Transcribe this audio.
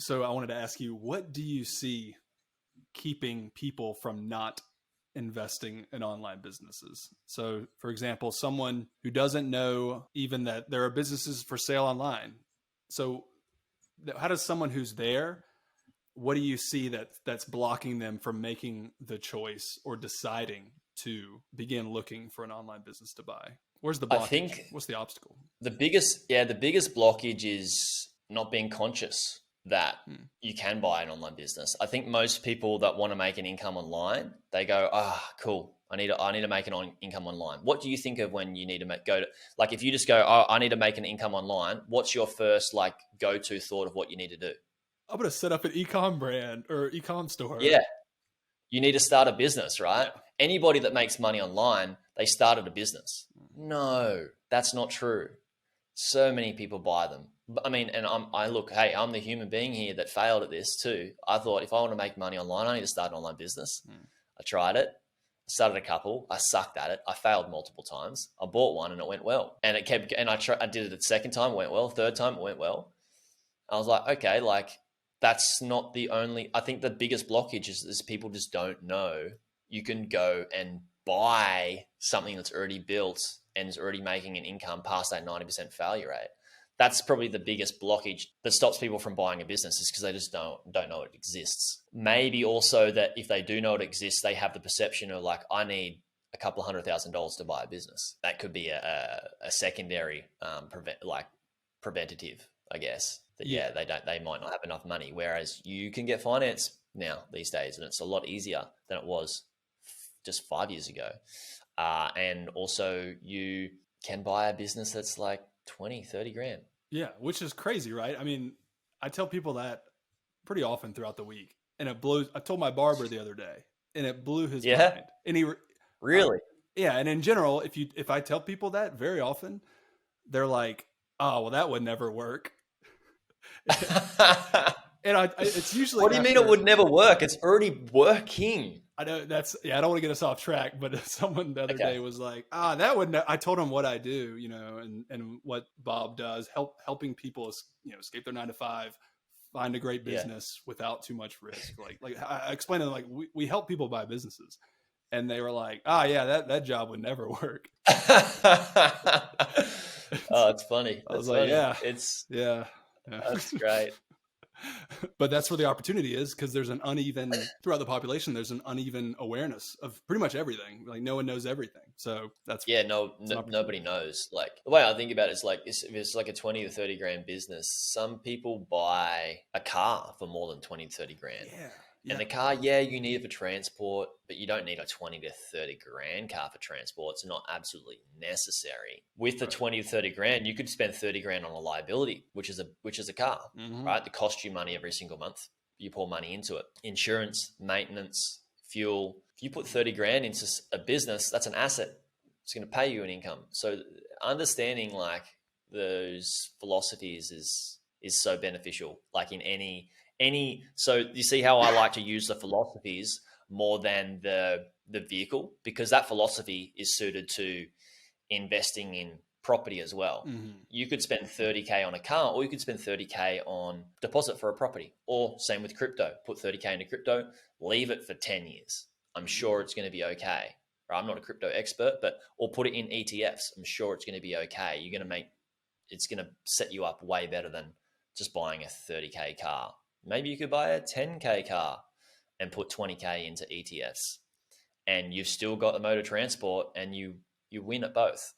So I wanted to ask you, what do you see keeping people from not investing in online businesses? So, for example, someone who doesn't know even that there are businesses for sale online. So, how does someone who's there, what do you see that's blocking them from making the choice or deciding to begin looking for an online business to buy? Where's the I blockage? think What's the obstacle? the biggest blockage is not being conscious that Hmm. you can buy an online business. I think most people that want to make an income online, they go, cool. I need to make an income online. What do you think of when you need to like, if you just go, I need to make an income online, what's your first like go-to thought of what you need to do? I'm going to set up an ecom brand or ecom store. Yeah, you need to start a business, right? Yeah. Anybody that makes money online, they started a business. No, that's not true. So many people buy them. I mean, and hey, I'm the human being here that failed at this too. I thought if I want to make money online, I need to start an online business. Hmm. I tried it. I started a couple. I sucked at it. I failed multiple times. I bought one and it went well. And it kept, and I did it the second time, it went well. Third time, it went well. I was like, okay, like that's not the only, I think the biggest blockage is people just don't know you can go and buy something that's already built and is already making an income past that 90% failure rate. That's probably the biggest blockage that stops people from buying a business, is because they just don't know it exists. Maybe also that if they do know it exists, they have the perception of like, I need a couple $100,000 to buy a business. That could be a secondary preventative, I guess. That Yeah. they might not have enough money. Whereas you can get finance now these days, and it's a lot easier than it was just 5 years ago. And also you can buy a business that's like 20, 30 grand. Yeah, which is crazy, right? I mean, I tell people that pretty often throughout the week, and it blows. I told my barber the other day, and it blew his Yeah, mind. And he, really. yeah, and in general, if I tell people that very often, they're like, "Oh, well, that would never work." And it's usually What do you mean it after. would never work? It's already working. I know I don't want to get us off track, but someone the other Okay. day was like, that would, I told him what I do, and what Bob does, helping people, escape their 9 to 5, find a great Yeah. business without too much risk. Like I explained to them, like, we help people buy businesses, and they were like, yeah, that job would never work. Oh, it's funny. I was That's like, funny. yeah, It's yeah. That's great. But that's where the opportunity is, because there's an uneven throughout the population. There's an uneven awareness of pretty much everything. Like, no one knows everything. So that's Yeah, it's an nobody opportunity. knows. Like the way I think about it is like, if it's like a 20 to 30 grand business, some people buy a car for more than 20 to 30 grand. Yeah, And yeah, the car, yeah, you need it for transport, but you don't need a 20 to 30 grand car for transport. It's not absolutely necessary. With the right. 20 to 30 grand, you could spend 30 grand on a liability, which is a car, Mm-hmm. right? That costs you money every single month. You pour money into it. Insurance, maintenance, fuel. If you put 30 grand into a business, that's an asset. It's going to pay you an income. So understanding like those philosophies is so beneficial. Like in so you see how I like to use the philosophies more than the vehicle, because that philosophy is suited to investing in property as well. Mm-hmm. You could spend 30K on a car, or you could spend 30K on deposit for a property, or same with crypto. Put 30K into crypto, leave it for 10 years. I'm sure it's going to be okay. Right? I'm not a crypto expert, or put it in ETFs. I'm sure it's going to be okay. It's going to set you up way better than just buying a 30K car. Maybe you could buy a 10K car and put 20K into ETFs, and you've still got the mode of transport, and you win at both.